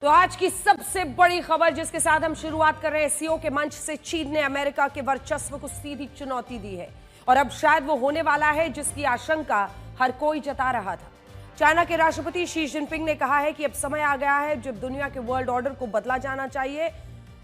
तो आज की सबसे बड़ी खबर जिसके साथ हम शुरुआत कर रहे हैं, एससीओ के मंच से चीन ने अमेरिका के वर्चस्व को सीधी चुनौती दी है और अब शायद वो होने वाला है जिसकी आशंका हर कोई जता रहा था। चाइना के राष्ट्रपति शी जिनपिंग ने कहा है कि अब समय आ गया है जब दुनिया के वर्ल्ड ऑर्डर को बदला जाना चाहिए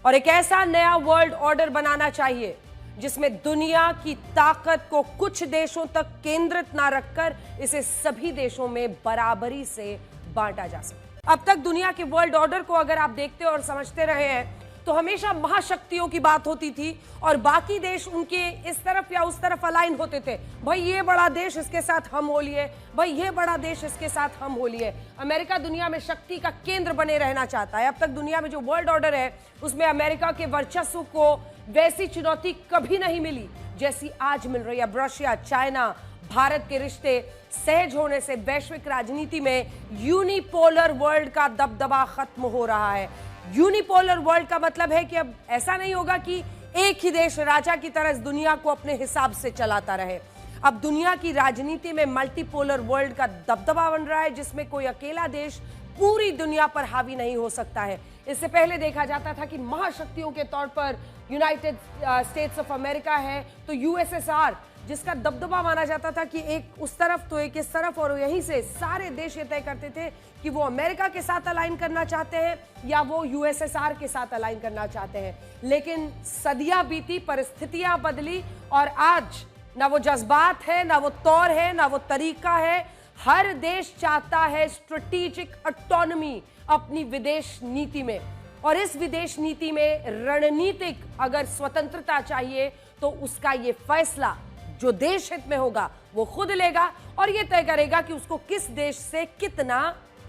और एक ऐसा नया वर्ल्ड ऑर्डर बनाना चाहिए जिसमें दुनिया की ताकत को कुछ देशों तक केंद्रित ना रखकर इसे सभी देशों में बराबरी से बांटा जा सके। अब तक दुनिया के वर्ल्ड ऑर्डर को अगर आप देखते और समझते रहे हैं तो हमेशा महाशक्तियों की बात होती थी और बाकी देश उनके इस तरफ या उस तरफ अलाइन होते थे। भाई ये बड़ा देश इसके साथ हम हो लिए, भाई ये बड़ा देश इसके साथ हम हो लिए। अमेरिका दुनिया में शक्ति का केंद्र बने रहना चाहता है। अब तक दुनिया में जो वर्ल्ड ऑर्डर है उसमें अमेरिका के वर्चस्व को वैसी चुनौती कभी नहीं मिली जैसी आज मिल रही है। रशिया, चाइना, भारत के रिश्ते सहज होने से वैश्विक राजनीति में यूनिपोलर वर्ल्ड का दबदबा खत्म हो रहा है। यूनिपोलर वर्ल्ड का मतलब है कि अब ऐसा नहीं होगा कि एक ही देश राजा की तरह इस दुनिया को अपने हिसाब से चलाता रहे। अब दुनिया की राजनीति में मल्टीपोलर वर्ल्ड का दबदबा बन रहा है जिसमें कोई अकेला देश पूरी दुनिया पर हावी नहीं हो सकता है। इससे पहले देखा जाता था कि महाशक्तियों के तौर पर यूनाइटेड स्टेट्स ऑफ अमेरिका है तो यूएसएसआर, जिसका दबदबा माना जाता था कि एक उस तरफ तो एक इस तरफ, और यहीं से सारे देश ये तय करते थे कि वो अमेरिका के साथ अलाइन करना चाहते हैं या वो यूएसएसआर के साथ अलाइन करना चाहते हैं। लेकिन सदियां बीती, परिस्थितियां बदली और आज ना वो जज्बात है, ना वो तौर है, ना वो तरीका है। हर देश चाहता है स्ट्रेटेजिक ऑटोनॉमी अपनी विदेश नीति में, और इस विदेश नीति में रणनीतिक अगर स्वतंत्रता चाहिए तो उसका ये फैसला जो देश हित में होगा वो खुद लेगा और ये तय करेगा कि उसको किस देश से कितना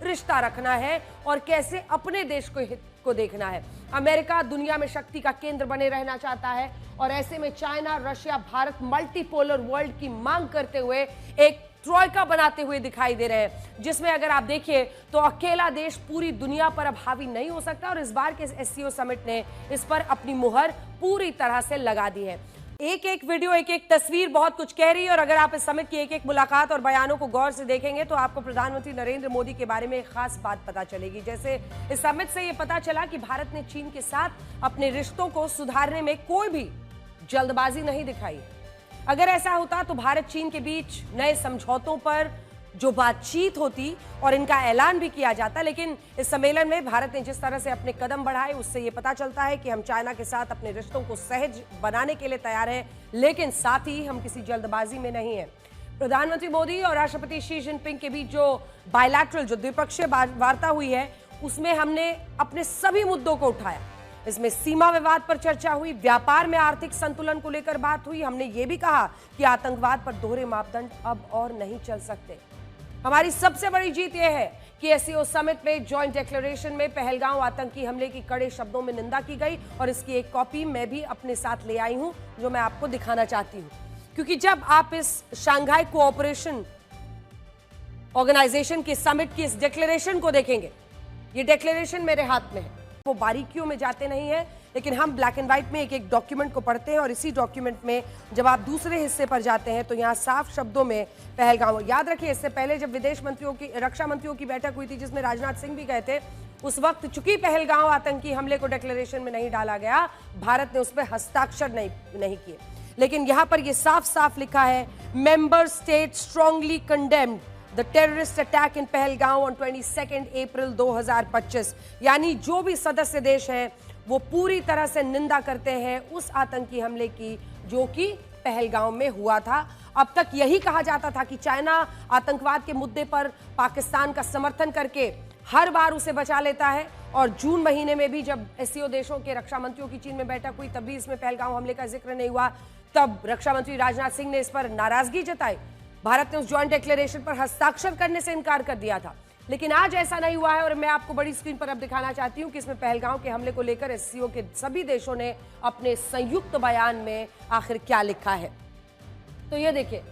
रिश्ता रखना है और कैसे अपने देश को हित को देखना है। अमेरिका दुनिया में शक्ति का केंद्र बने रहना चाहता है और ऐसे में China, Russia, Bharat multipolar world की मांग करते हुए एक ट्रॉयका बनाते हुए दिखाई दे रहे हैं, जिसमें अगर आप देखिए तो अकेला देश पूरी दुनिया पर अब हावी नहीं हो सकता और इस बार के एससीओ समिट ने इस पर अपनी मुहर पूरी तरह से लगा दी है। एक एक वीडियो, एक एक तस्वीर बहुत कुछ कह रही है और अगर आप इस समिट की एक एक मुलाकात और बयानों को गौर से देखेंगे तो आपको प्रधानमंत्री नरेंद्र मोदी के बारे में एक खास बात पता चलेगी। जैसे इस समिट से ये पता चला कि भारत ने चीन के साथ अपने रिश्तों को सुधारने में कोई भी जल्दबाजी नहीं दिखाई। अगर ऐसा होता तो भारत चीन के बीच नए समझौतों पर जो बातचीत होती और इनका ऐलान भी किया जाता, लेकिन इस सम्मेलन में भारत ने जिस तरह से अपने कदम बढ़ाए उससे ये पता चलता है कि हम चाइना के साथ अपने रिश्तों को सहज बनाने के लिए तैयार हैं, लेकिन साथ ही हम किसी जल्दबाजी में नहीं हैं। प्रधानमंत्री मोदी और राष्ट्रपति शी जिनपिंग के बीच जो बायलैटरल, जो द्विपक्षीय वार्ता हुई है उसमें हमने अपने सभी मुद्दों को उठाया। इसमें सीमा विवाद पर चर्चा हुई, व्यापार में आर्थिक संतुलन को लेकर बात हुई। हमने ये भी कहा कि आतंकवाद पर दोहरे मापदंड अब और नहीं चल सकते। हमारी सबसे बड़ी जीत यह है कि एससीओ समिट में जॉइंट डिक्लेरेशन में पहलगांव आतंकी हमले की कड़े शब्दों में निंदा की गई और इसकी एक कॉपी मैं भी अपने साथ ले आई हूं जो मैं आपको दिखाना चाहती हूं, क्योंकि जब आप इस शांघाई कोऑपरेशन ऑर्गेनाइजेशन के समिट की इस डिक्लेरेशन को देखेंगे, ये डिक्लेरेशन मेरे हाथ में है, वो बारीकियों में जाते नहीं है, लेकिन हम ब्लैक एंड व्हाइट में एक एक डॉक्यूमेंट को पढ़ते हैं और इसी डॉक्यूमेंट में जब आप दूसरे हिस्से पर जाते हैं तो यहाँ साफ शब्दों में पहलगाम। याद रखिए, इससे पहले जब विदेश मंत्रियों की, रक्षा मंत्रियों की बैठक हुई थी जिसमें राजनाथ सिंह भी गए थे, उस वक्त चूंकि पहलगाम आतंकी हमले को डिक्लेरेशन में नहीं डाला गया, भारत ने उस पर हस्ताक्षर नहीं किए, लेकिन यहाँ पर यह साफ साफ लिखा है, member state strongly condemned the terrorist attack in Pahalgam on 22 अप्रैल 2025। यानी जो भी सदस्य देश हैं वो पूरी तरह से निंदा करते हैं उस आतंकी हमले की जो कि पहलगाम में हुआ था। अब तक यही कहा जाता था कि चाइना आतंकवाद के मुद्दे पर पाकिस्तान का समर्थन करके हर बार उसे बचा लेता है और जून महीने में भी जब एससीओ देशों के रक्षा मंत्रियों की चीन में बैठक हुई तब भी इसमें पहलगाम हमले का जिक्र नहीं हुआ। तब रक्षा मंत्री राजनाथ सिंह ने इस पर नाराजगी जताई, भारत ने उस जॉइंट डिक्लेरेशन पर हस्ताक्षर करने से इनकार कर दिया था, लेकिन आज ऐसा नहीं हुआ है और मैं आपको बड़ी स्क्रीन पर अब दिखाना चाहती हूं कि इसमें पहलगाम के हमले को लेकर एससीओ के सभी देशों ने अपने संयुक्त बयान में आखिर क्या लिखा है। तो ये देखिए,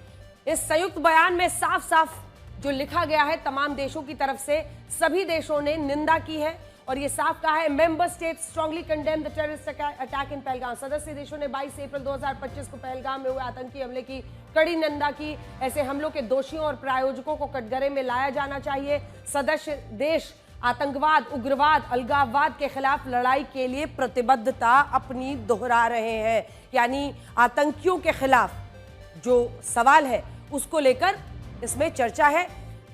इस संयुक्त बयान में साफ साफ जो लिखा गया है, तमाम देशों की तरफ से सभी देशों ने निंदा की है और ये साफ कहा है, member state strongly condemn the terrorist attack in Pahalgam. सदस्य देशों ने 22 अप्रैल 2025 को पहलगाम में हुए आतंकी हमले की कड़ी निंदा की। ऐसे हमलों के दोषियों और प्रायोजकों को कटघरे में लाया जाना चाहिए। सदस्य देश आतंकवाद, उग्रवाद, अलगाववाद के खिलाफ लड़ाई के लिए प्रतिबद्धता अपनी दोहरा रहे हैं। यानी आतंकियों के खिलाफ जो सवाल है उसको लेकर इसमें चर्चा है।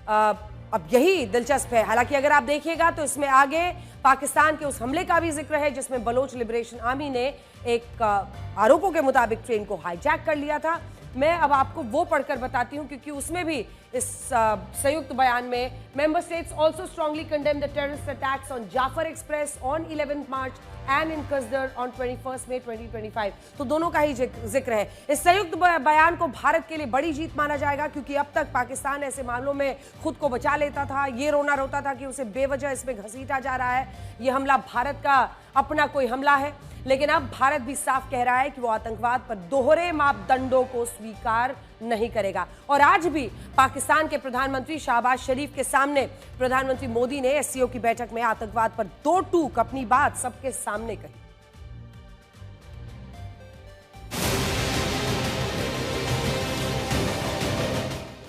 अब यही दिलचस्प है। हालांकि अगर आप देखिएगा तो इसमें आगे पाकिस्तान के उस हमले का भी जिक्र है जिसमें बलोच लिबरेशन आर्मी ने एक आरोपों के मुताबिक ट्रेन को हाईजैक कर लिया था। मैं अब आपको वो पढ़कर बताती हूं क्योंकि उसमें भी इस संयुक्त बयान में member states also strongly condemn the terrorist attacks on Jaffar Express on 11 March and in Khuzdar on 21 May 2025। तो दोनों का ही जिक्र है। इस संयुक्त बयान को भारत के लिए बड़ी जीत माना जाएगा क्योंकि अब तक पाकिस्तान ऐसे मामलों में खुद को बचा लेता था। ये रोना रोता था कि उसे बेवजह इसमें घसीटा जा रहा है। ये हमला भारत का अपना कोई हमला है, लेकिन अब भारत भी साफ कह रहा है कि वो आतंकवाद पर दोहरे मापदंडों को स्वीकार नहीं करेगा। और आज भी पाकिस्तान के प्रधानमंत्री शहबाज शरीफ के सामने प्रधानमंत्री मोदी ने एससीओ की बैठक में आतंकवाद पर दो टूक अपनी बात सबके सामने कही।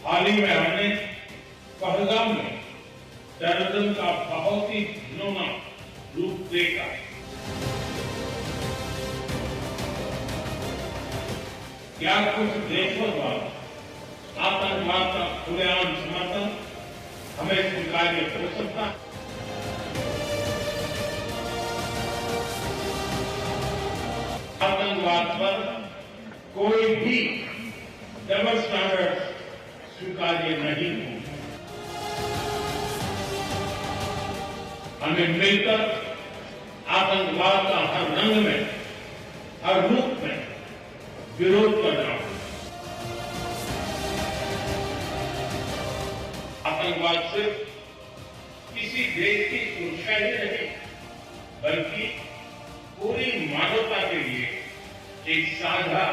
हाल ही में हमने पहलगाम में टेररिज्म का बहुत ही घिनौना रूप देखा। क्या कुछ देशों द्वारा आतंकवाद का खुलेआम समर्थन हमें स्वीकार्य हो सकता है? आतंकवाद पर कोई भी डबल स्टैंडर्ड स्वीकार्य नहीं होंगे। हमें मिलकर आतंकवाद का हर रंग में, हर रूप में विरोध करना होगा। आतंकवाद सिर्फ किसी देश की सुरक्षा ही नहीं बल्कि पूरी मानवता के लिए एक साझा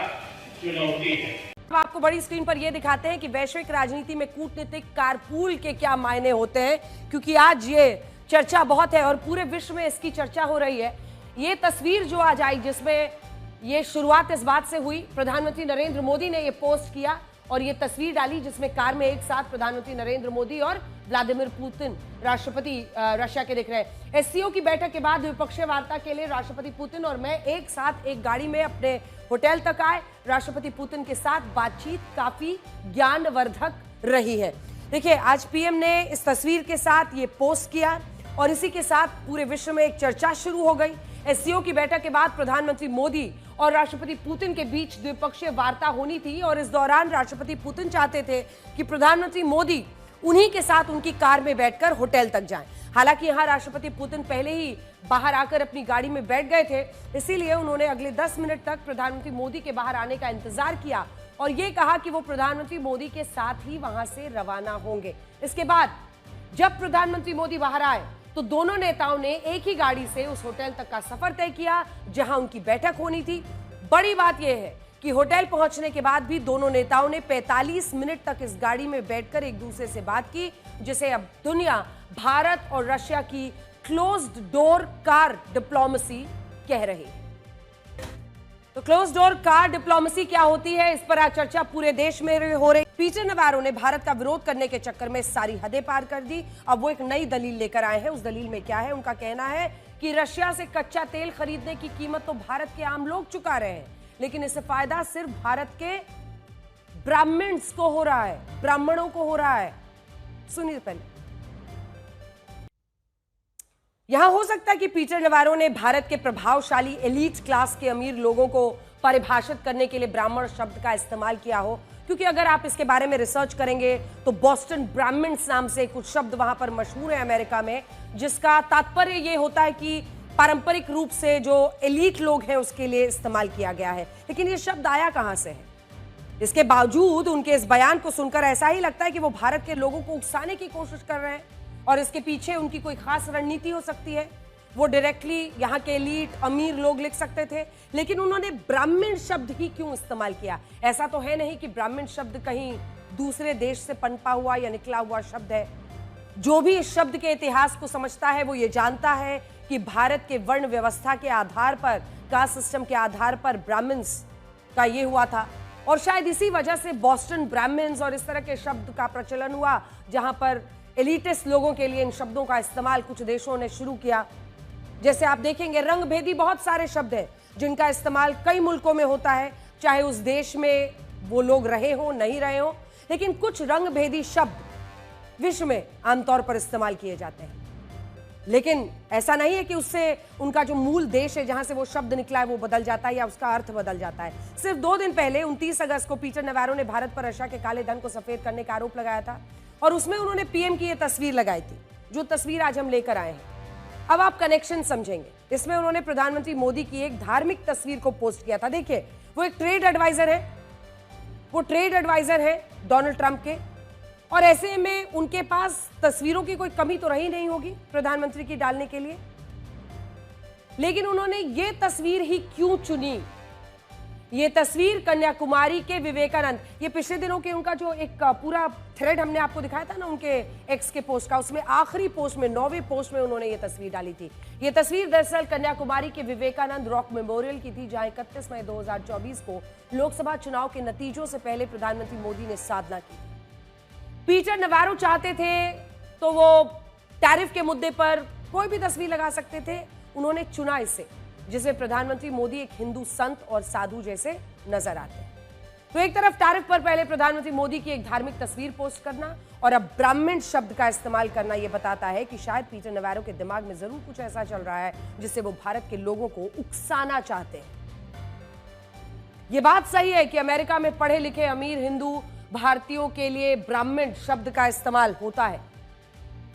चुनौती है। अब आपको बड़ी स्क्रीन पर यह दिखाते हैं कि वैश्विक राजनीति में कूटनीतिक कारपूल के क्या मायने होते हैं, क्योंकि आज ये चर्चा बहुत है और पूरे विश्व में इसकी चर्चा हो रही है। ये तस्वीर जो आज आई जिसमें ये शुरुआत इस बात से हुई, प्रधानमंत्री नरेंद्र मोदी ने ये पोस्ट किया और ये तस्वीर डाली जिसमें कार में एक साथ प्रधानमंत्री नरेंद्र मोदी और व्लादिमीर पुतिन राष्ट्रपति रशिया के दिख रहे हैं। एससीओ की बैठक के बाद द्विपक्षीय वार्ता के लिए राष्ट्रपति पुतिन और मैं एक साथ एक गाड़ी में अपने होटल तक आए। राष्ट्रपति पुतिन के साथ बातचीत काफी ज्ञानवर्धक रही है। देखिए, आज पीएम ने इस तस्वीर के साथ ये पोस्ट किया और इसी के साथ पूरे विश्व में एक चर्चा शुरू हो गई। एससीओ की बैठक के बाद प्रधानमंत्री मोदी और राष्ट्रपति पुतिन के बीच द्विपक्षीय वार्ता होनी थी और इस दौरान राष्ट्रपति पुतिन चाहते थे कि प्रधानमंत्री मोदी उन्हीं के साथ उनकी कार में बैठकर होटल तक जाएं। हालांकि यहां राष्ट्रपति पुतिन पहले ही बाहर आकर अपनी गाड़ी में बैठ गए थे, इसीलिए उन्होंने अगले 10 मिनट तक प्रधानमंत्री मोदी के बाहर आने का इंतजार किया और ये कहा कि वो प्रधानमंत्री मोदी के साथ ही वहां से रवाना होंगे। इसके बाद जब प्रधानमंत्री मोदी बाहर आए तो दोनों नेताओं ने एक ही गाड़ी से उस होटल तक का सफर तय किया जहां उनकी बैठक होनी थी। बड़ी बात यह है कि होटल पहुंचने के बाद भी दोनों नेताओं ने 45 मिनट तक इस गाड़ी में बैठकर एक दूसरे से बात की, जिसे अब दुनिया भारत और रशिया की क्लोज्ड डोर कार डिप्लोमेसी कह रही है। तो क्लोज डोर कार डिप्लोमेसी क्या होती है, इस पर आज चर्चा पूरे देश में हो रही। पीटर नवारो ने भारत का विरोध करने के चक्कर में सारी हदें पार कर दी। अब वो एक नई दलील लेकर आए हैं। उस दलील में क्या है? उनका कहना है कि रशिया से कच्चा तेल खरीदने की कीमत तो भारत के आम लोग चुका रहे हैं, लेकिन इससे फायदा सिर्फ भारत के ब्राह्मण्स को हो रहा है, ब्राह्मणों को हो रहा है। सुनिए पहले। यहां हो सकता है कि पीटर नवारो ने भारत के प्रभावशाली एलीट क्लास के अमीर लोगों को परिभाषित करने के लिए ब्राह्मण शब्द का इस्तेमाल किया हो, क्योंकि अगर आप इसके बारे में रिसर्च करेंगे तो बॉस्टन ब्राह्मण्स नाम से कुछ शब्द वहां पर मशहूर है अमेरिका में, जिसका तात्पर्य यह होता है कि पारंपरिक रूप से जो एलीट लोग हैं उसके लिए इस्तेमाल किया गया है। लेकिन ये शब्द आया कहां से है? इसके बावजूद उनके इस बयान को सुनकर ऐसा ही लगता है कि वो भारत के लोगों को उकसाने की कोशिश कर रहे हैं और इसके पीछे उनकी कोई खास रणनीति हो सकती है। वो डायरेक्टली यहाँ के एलीट अमीर लोग लिख सकते थे, लेकिन उन्होंने ब्राह्मण शब्द ही क्यों इस्तेमाल किया? ऐसा तो है नहीं कि ब्राह्मण शब्द कहीं दूसरे देश से पनपा हुआ या निकला हुआ शब्द है। जो भी इस शब्द के इतिहास को समझता है वो ये जानता है कि भारत के वर्ण व्यवस्था के आधार पर, कास्ट सिस्टम के आधार पर ब्राह्मण्स का ये हुआ था और शायद इसी वजह से बॉस्टन ब्राह्मण्स और इस तरह के शब्द का प्रचलन हुआ, जहां पर एलिटिस्ट लोगों के लिए इन शब्दों का इस्तेमाल कुछ देशों ने शुरू किया। जैसे आप देखेंगे रंगभेदी बहुत सारे शब्द हैं जिनका इस्तेमाल कई मुल्कों में होता है, चाहे उस देश में वो लोग रहे हो नहीं रहे हो, लेकिन कुछ रंगभेदी शब्द विश्व में आमतौर पर इस्तेमाल किए जाते हैं। लेकिन ऐसा नहीं है कि उससे उनका जो मूल देश है जहां से वो शब्द निकला है वो बदल जाता है या उसका अर्थ बदल जाता है। सिर्फ 2 दिन पहले 29 अगस्त को पीटर नवारो ने भारत पर रशिया के काले धन को सफेद करने का आरोप लगाया था और उसमें उन्होंने पीएम की ये तस्वीर लगाई थी, जो तस्वीर आज हम लेकर आए हैं। अब आप कनेक्शन समझेंगे। इसमें उन्होंने प्रधानमंत्री मोदी की एक धार्मिक तस्वीर को पोस्ट किया था। देखिए, वो एक ट्रेड एडवाइजर है, वो ट्रेड एडवाइजर है डोनाल्ड ट्रंप के, और ऐसे में उनके पास तस्वीरों की कोई कमी तो रही नहीं होगी प्रधानमंत्री की डालने के लिए। लेकिन उन्होंने ये तस्वीर ही क्यों चुनी? ये तस्वीर कन्याकुमारी के विवेकानंद, ये पिछले दिनों के उनका जो एक पूरा थ्रेड हमने आपको दिखाया था ना उनके एक्स के पोस्ट का, उसमें आखिरी पोस्ट में 9वें पोस्ट में उन्होंने ये तस्वीर डाली थी। ये तस्वीर दरअसल कन्याकुमारी के विवेकानंद रॉक मेमोरियल की थी, जहां 31 मई 2024 को लोकसभा चुनाव के नतीजों से पहले प्रधानमंत्री मोदी ने साधना की। पीटर नवारो चाहते थे तो वो टैरिफ के मुद्दे पर कोई भी तस्वीर लगा सकते थे, उन्होंने चुना इसे जिसमें प्रधानमंत्री मोदी एक हिंदू संत और साधु जैसे नजर आते हैं। तो एक तरफ टैरिफ पर पहले प्रधानमंत्री मोदी की एक धार्मिक तस्वीर पोस्ट करना और अब ब्राह्मण शब्द का इस्तेमाल करना, यह बताता है कि शायद पीटर नवारो के दिमाग में जरूर कुछ ऐसा चल रहा है जिससे वो भारत के लोगों को उकसाना चाहते हैं। यह बात सही है कि अमेरिका में पढ़े लिखे अमीर हिंदू भारतीयों के लिए ब्राह्मण शब्द का इस्तेमाल होता है।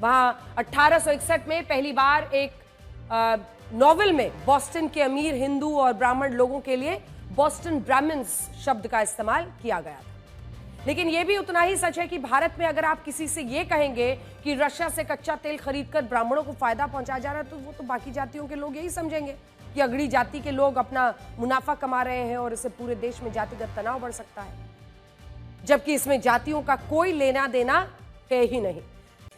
वहां 1861 में पहली बार एक नॉवेल में बॉस्टन के अमीर हिंदू और ब्राह्मण लोगों के लिए बॉस्टन ब्राह्मण्स शब्द का इस्तेमाल किया गया था। लेकिन यह भी उतना ही सच है कि भारत में अगर आप किसी से यह कहेंगे कि रशिया से कच्चा तेल खरीदकर ब्राह्मणों को फायदा पहुंचाया जा रहा है, तो वो तो बाकी जातियों के लोग यही समझेंगे कि अगड़ी जाति के लोग अपना मुनाफा कमा रहे हैं और इससे पूरे देश में जातिगत तनाव बढ़ सकता है, जबकि इसमें जातियों का कोई लेना देना है ही नहीं।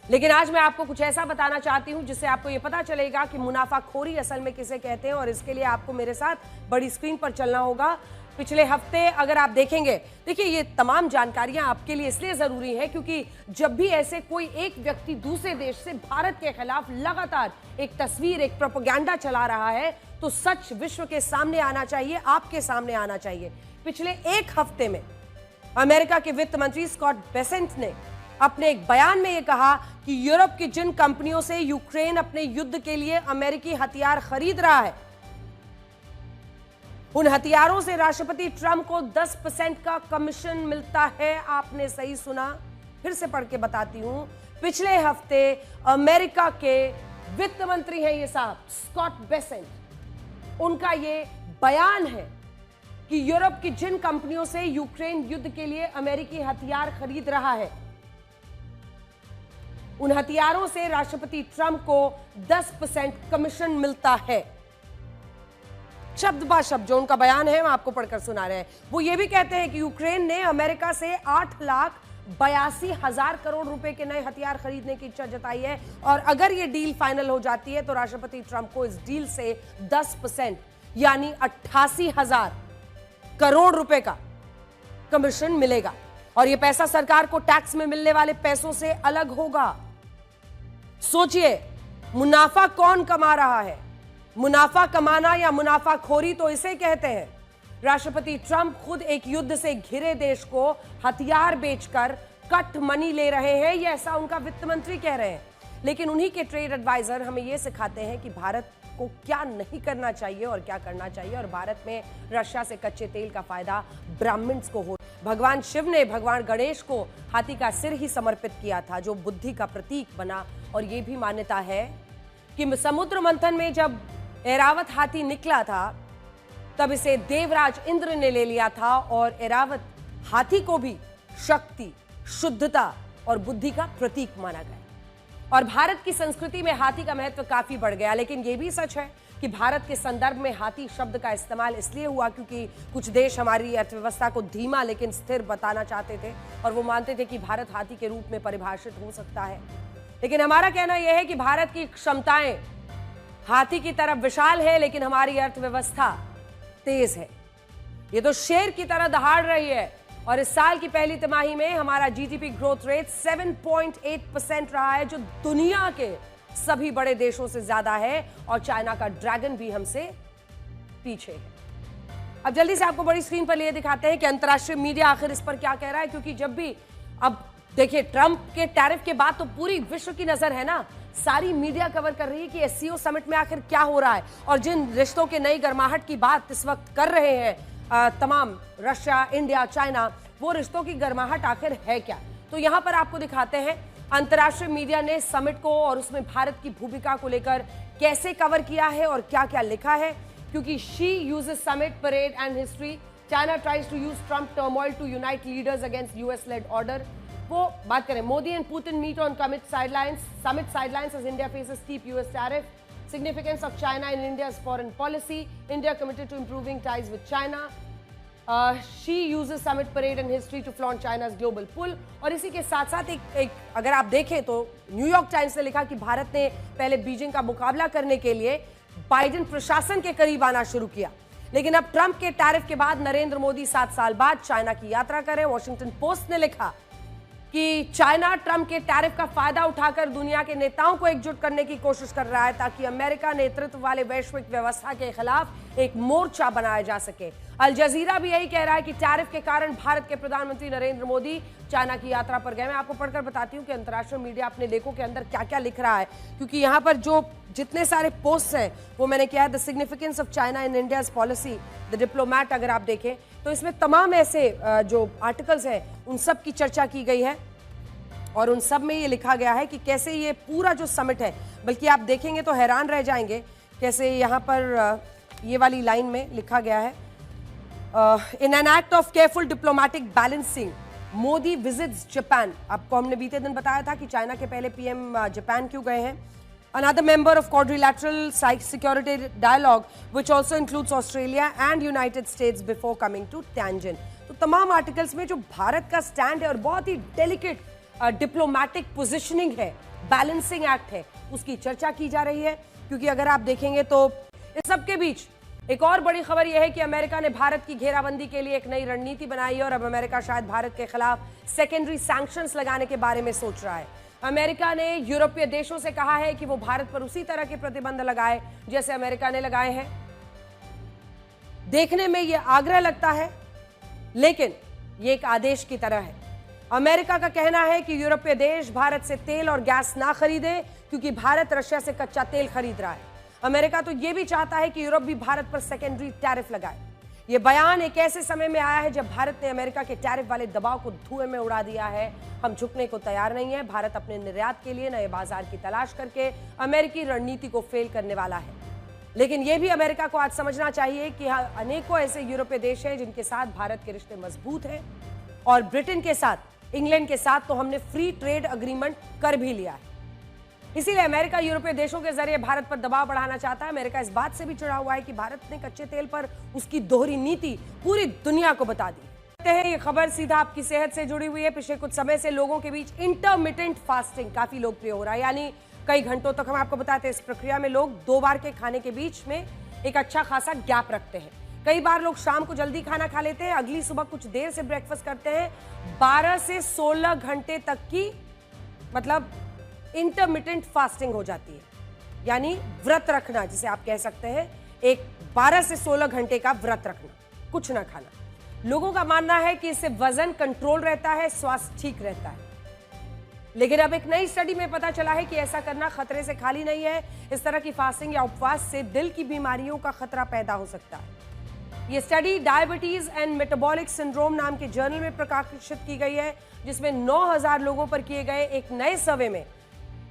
लेकिन आज मैं आपको कुछ ऐसा बताना चाहती हूं जिससे आपको यह पता चलेगा कि मुनाफाखोरी असल में किसे कहते हैं, और इसके लिए आपको मेरे साथ बड़ी स्क्रीन पर चलना होगा। पिछले हफ्ते अगर आप देखेंगे, देखिए ये तमाम जानकारियां आपके लिए इसलिए जरूरी है क्योंकि जब भी ऐसे कोई एक व्यक्ति दूसरे देश से भारत के खिलाफ लगातार एक तस्वीर, एक प्रोपेगेंडा चला रहा है, तो सच विश्व के सामने आना चाहिए, आपके सामने आना चाहिए। पिछले एक हफ्ते में अमेरिका के वित्त मंत्री स्कॉट बेसेंट ने अपने एक बयान में यह कहा कि यूरोप की जिन कंपनियों से यूक्रेन अपने युद्ध के लिए अमेरिकी हथियार खरीद रहा है, उन हथियारों से राष्ट्रपति ट्रंप को 10% का कमीशन मिलता है। आपने सही सुना, फिर से पढ़ के बताती हूं। पिछले हफ्ते अमेरिका के वित्त मंत्री हैं ये साहब स्कॉट बेसेंट, उनका ये बयान है कि यूरोप की जिन कंपनियों से यूक्रेन युद्ध के लिए अमेरिकी हथियार खरीद रहा है, उन हथियारों से राष्ट्रपति ट्रंप को 10% कमीशन मिलता है। शब्द बा शब्द जो उनका बयान है, हम आपको पढ़कर सुना रहे हैं। वो ये भी कहते हैं कि यूक्रेन ने अमेरिका से 8,82,000 करोड़ रुपए के नए हथियार खरीदने की इच्छा जताई है, और अगर ये डील फाइनल हो जाती है तो राष्ट्रपति ट्रंप को इस डील से 10% यानी 88,000 करोड़ रुपए का कमीशन मिलेगा, और यह पैसा सरकार को टैक्स में मिलने वाले पैसों से अलग होगा। सोचिए, मुनाफा कौन कमा रहा है? मुनाफा कमाना या मुनाफाखोरी तो इसे कहते हैं। राष्ट्रपति ट्रंप खुद एक युद्ध से घिरे देश को हथियार बेचकर कट मनी ले रहे हैं, यह ऐसा उनका वित्त मंत्री कह रहे हैं। लेकिन उन्हीं के ट्रेड एडवाइजर हमें यह सिखाते हैं कि भारत को क्या नहीं करना चाहिए और क्या करना चाहिए, और भारत में रशिया से कच्चे तेल का फायदा ब्राह्मण्स को हो। भगवान शिव ने भगवान गणेश को हाथी का सिर ही समर्पित किया था, जो बुद्धि का प्रतीक बना, और यह भी मान्यता है कि समुद्र मंथन में जब ऐरावत हाथी निकला था तब इसे देवराज इंद्र ने ले लिया था, और ऐरावत हाथी को भी शक्ति, शुद्धता और बुद्धि का प्रतीक माना गया। और भारत की संस्कृति में हाथी का महत्व काफी बढ़ गया। लेकिन यह भी सच है कि भारत के संदर्भ में हाथी शब्द का इस्तेमाल इसलिए हुआ क्योंकि कुछ देश हमारी अर्थव्यवस्था को धीमा लेकिन स्थिर बताना चाहते थे, और वो मानते थे कि भारत हाथी के रूप में परिभाषित हो सकता है। लेकिन हमारा कहना यह है कि भारत की क्षमताएं हाथी की तरफ विशाल है, लेकिन हमारी अर्थव्यवस्था तेज है। ये तो शेर की तरह दहाड़ रही है और इस साल की पहली तिमाही में हमारा जीडीपी ग्रोथ रेट 7.8% रहा है, जो दुनिया के सभी बड़े देशों से ज्यादा है और चाइना का ड्रैगन भी हमसे पीछे है। अब जल्दी से आपको बड़ी स्क्रीन पर लिए दिखाते हैं कि अंतर्राष्ट्रीय मीडिया आखिर इस पर क्या कह रहा है, क्योंकि जब भी अब देखिए ट्रंप के टैरिफ के बाद तो पूरी विश्व की नजर है ना, सारी मीडिया कवर कर रही है कि एससीओ समिट में आखिर क्या हो रहा है और जिन रिश्तों के नई गर्माहट की बात इस वक्त कर रहे हैं तमाम रशिया, इंडिया, चाइना, वो रिश्तों की गर्माहट आखिर है क्या। तो यहां पर आपको दिखाते हैं अंतर्राष्ट्रीय मीडिया ने समिट को और उसमें भारत की भूमिका को लेकर कैसे कवर किया है और क्या क्या लिखा है। क्योंकि Xi uses summit parade and history, China tries to use Trump turmoil to unite leaders against US led order. वो बात करें, Modi and Putin meet on summit sidelines as India faces steep US tariff, significance of China in India's foreign policy, India committed to improving ties with China, she uses summit parade and history to flaunt China's global pull। और इसी के साथ साथ एक अगर आप देखें तो न्यूयॉर्क टाइम्स ने लिखा कि भारत ने पहले बीजिंग का मुकाबला करने के लिए बाइडेन प्रशासन के करीब आना शुरू किया, लेकिन अब ट्रंप के टैरिफ के बाद नरेंद्र मोदी 7 साल बाद चाइना की यात्रा करें। वॉशिंगटन पोस्ट ने लिखा कि चाइना ट्रंप के टैरिफ का फायदा उठाकर दुनिया के नेताओं को एकजुट करने की कोशिश कर रहा है ताकि अमेरिका नेतृत्व वाले वैश्विक व्यवस्था के खिलाफ एक मोर्चा बनाया जा सके। अल जजीरा भी यही कह रहा है कि टैरिफ के कारण भारत के प्रधानमंत्री नरेंद्र मोदी चाइना की यात्रा पर गए। मैं आपको पढ़कर बताती हूँ कि अंतर्राष्ट्रीय मीडिया अपने लेखों के अंदर क्या क्या लिख रहा है, क्योंकि यहाँ पर जो जितने सारे पोस्ट हैं वो मैंने किया है। The significance of China in India's policy, the diplomat, अगर आप देखें तो इसमें तमाम ऐसे जो आर्टिकल्स हैं उन सब की चर्चा की गई है और उन सब में ये लिखा गया है कि कैसे ये पूरा जो समिट है, बल्कि आप देखेंगे तो हैरान रह जाएंगे कैसे यहाँ पर ये वाली लाइन में लिखा गया है, in an act of careful diplomatic balancing Modi visits Japan. आपको हमने बीते दिन बताया था कि चाइना के पहले पीएम जापान क्यों गए हैं। Another member of quadrilateral security dialogue, which also includes Australia and United States before coming to Tianjin। तो तमाम आर्टिकल्स में जो भारत का स्टैंड है और बहुत ही डेलिकेट डिप्लोमेटिक पोजिशनिंग है, बैलेंसिंग एक्ट है, उसकी चर्चा की जा रही है। क्योंकि अगर आप देखेंगे तो इस सबके बीच एक और बड़ी खबर यह है कि अमेरिका ने भारत की घेराबंदी के लिए एक नई रणनीति बनाई है और अब अमेरिका शायद भारत के खिलाफ सेकेंडरी सैंक्शंस लगाने के बारे में सोच रहा है। अमेरिका ने यूरोपीय देशों से कहा है कि वो भारत पर उसी तरह के प्रतिबंध लगाए जैसे अमेरिका ने लगाए हैं। देखने में यह आग्रह लगता है, लेकिन यह एक आदेश की तरह है। अमेरिका का कहना है कि यूरोपीय देश भारत से तेल और गैस ना खरीदे क्योंकि भारत रशिया से कच्चा तेल खरीद रहा है। अमेरिका तो यह भी चाहता है कि यूरोप भी भारत पर सेकेंडरी टैरिफ लगाए। यह बयान एक ऐसे समय में आया है जब भारत ने अमेरिका के टैरिफ वाले दबाव को धुएं में उड़ा दिया है। हम झुकने को तैयार नहीं है। भारत अपने निर्यात के लिए नए बाजार की तलाश करके अमेरिकी रणनीति को फेल करने वाला है। लेकिन यह भी अमेरिका को आज समझना चाहिए कि अनेकों ऐसे यूरोपीय देश हैं जिनके साथ भारत के रिश्ते मजबूत हैं और ब्रिटेन के साथ, इंग्लैंड के साथ तो हमने फ्री ट्रेड अग्रीमेंट कर भी लिया है। इसीलिए अमेरिका यूरोपीय देशों के जरिए भारत पर दबाव बढ़ाना चाहता है। अमेरिका इस बात से भी चिढ़ा हुआ है कि भारत ने कच्चे तेल पर उसकी दोहरी नीति पूरी दुनिया को बता दी है। ये खबर सीधा आपकी सेहत से जुड़ी हुई है। पिछले कुछ समय से लोगों के बीच इंटरमिटेंट फास्टिंग काफी लोकप्रिय हो रहा है, यानी कई घंटों तक। हम आपको बताते हैं इस प्रक्रिया में लोग 2 बार के खाने के बीच में एक अच्छा खासा गैप रखते हैं। कई बार लोग शाम को जल्दी खाना खा लेते हैं, अगली सुबह कुछ देर से ब्रेकफास्ट करते हैं। 12 से 16 घंटे तक की मतलब इंटरमिटेंट फास्टिंग हो जाती है, यानी व्रत रखना जिसे आप कह सकते हैं। एक 12 से 16 घंटे का व्रत रखना, कुछ ना खाना। लोगों का मानना है कि इससे वजन कंट्रोल रहता है, स्वास्थ्य ठीक रहता है। लेकिन अब एक नई स्टडी में पता चला है कि ऐसा करना खतरे से खाली नहीं है। इस तरह की फास्टिंग या उपवास से दिल की बीमारियों का खतरा पैदा हो सकता है। यह study diabetes and metabolic syndrome नाम के जर्नल में प्रकाशित की गई है, जिसमें 9000 लोगों पर किए गए एक नए सर्वे में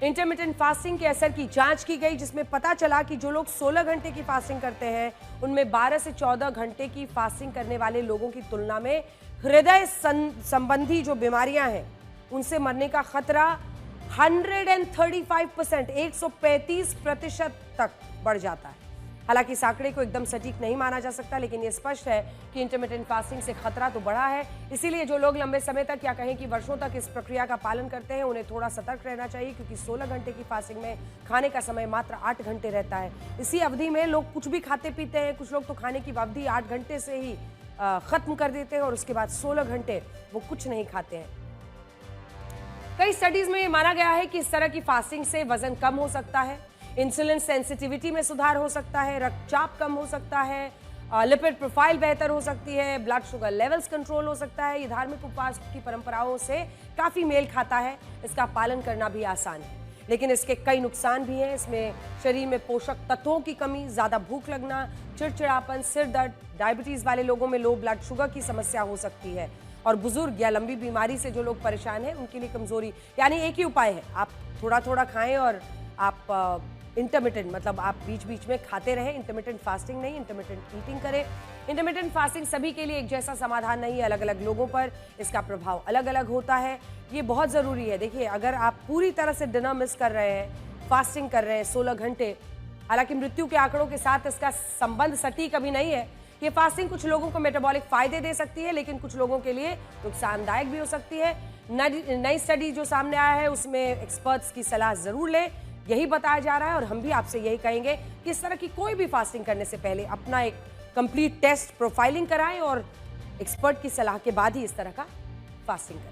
इंटरमिटेंट फास्टिंग के असर की जांच की गई, जिसमें पता चला कि जो लोग 16 घंटे की फास्टिंग करते हैं उनमें 12 से 14 घंटे की फास्टिंग करने वाले लोगों की तुलना में हृदय संबंधी जो बीमारियां हैं उनसे मरने का खतरा 135%, 135% तक बढ़ जाता है। हालांकि इस आंकड़े को एकदम सटीक नहीं माना जा सकता, लेकिन यह स्पष्ट है कि इंटरमिटेंट फास्टिंग से खतरा तो बढ़ा है। इसीलिए जो लोग लंबे समय तक या कहें कि वर्षों तक इस प्रक्रिया का पालन करते हैं उन्हें थोड़ा सतर्क रहना चाहिए, क्योंकि 16 घंटे की फास्टिंग में खाने का समय मात्र 8 घंटे रहता है। इसी अवधि में लोग कुछ भी खाते पीते हैं। कुछ लोग तो खाने की अवधि 8 घंटे से ही खत्म कर देते हैं और उसके बाद 16 घंटे वो कुछ नहीं खाते हैं। कई स्टडीज में ये माना गया है कि इस तरह की फास्टिंग से वजन कम हो सकता है, इंसुलिन सेंसिटिविटी में सुधार हो सकता है, रक्तचाप कम हो सकता है, लिपिड प्रोफाइल बेहतर हो सकती है, ब्लड शुगर लेवल्स कंट्रोल हो सकता है। ये धार्मिक उपवास की परंपराओं से काफी मेल खाता है, इसका पालन करना भी आसान है, लेकिन इसके कई नुकसान भी हैं। इसमें शरीर में पोषक तत्वों की कमी, ज्यादा भूख लगना, चिड़चिड़ापन, सिर दर्द, डायबिटीज वाले लोगों में लो ब्लड शुगर की समस्या हो सकती है, और बुजुर्ग या लंबी बीमारी से जो लोग परेशान हैं उनके लिए कमजोरी। यानी एक ही उपाय है, आप थोड़ा थोड़ा खाएं और आप इंटरमिटेंट, मतलब आप बीच बीच में खाते रहें। इंटरमिटेंट फास्टिंग नहीं, इंटरमिटेंट ईटिंग करें। इंटरमिटेंट फास्टिंग सभी के लिए एक जैसा समाधान नहीं है, अलग अलग लोगों पर इसका प्रभाव अलग अलग होता है। ये बहुत ज़रूरी है। देखिए, अगर आप पूरी तरह से डिनर मिस कर रहे हैं, फास्टिंग कर रहे हैं 16 घंटे, हालांकि मृत्यु के आंकड़ों के साथ इसका संबंध सटीक अभी नहीं है। ये फास्टिंग कुछ लोगों को मेटाबॉलिक फायदे दे सकती है, लेकिन कुछ लोगों के लिए नुकसानदायक भी हो सकती है। नई स्टडी जो सामने आया है उसमें एक्सपर्ट्स की सलाह जरूर लें, यही बताया जा रहा है। और हम भी आपसे यही कहेंगे कि इस तरह की कोई भी फास्टिंग करने से पहले अपना एक कंप्लीट टेस्ट प्रोफाइलिंग कराएं और एक्सपर्ट की सलाह के बाद ही इस तरह का फास्टिंग करें।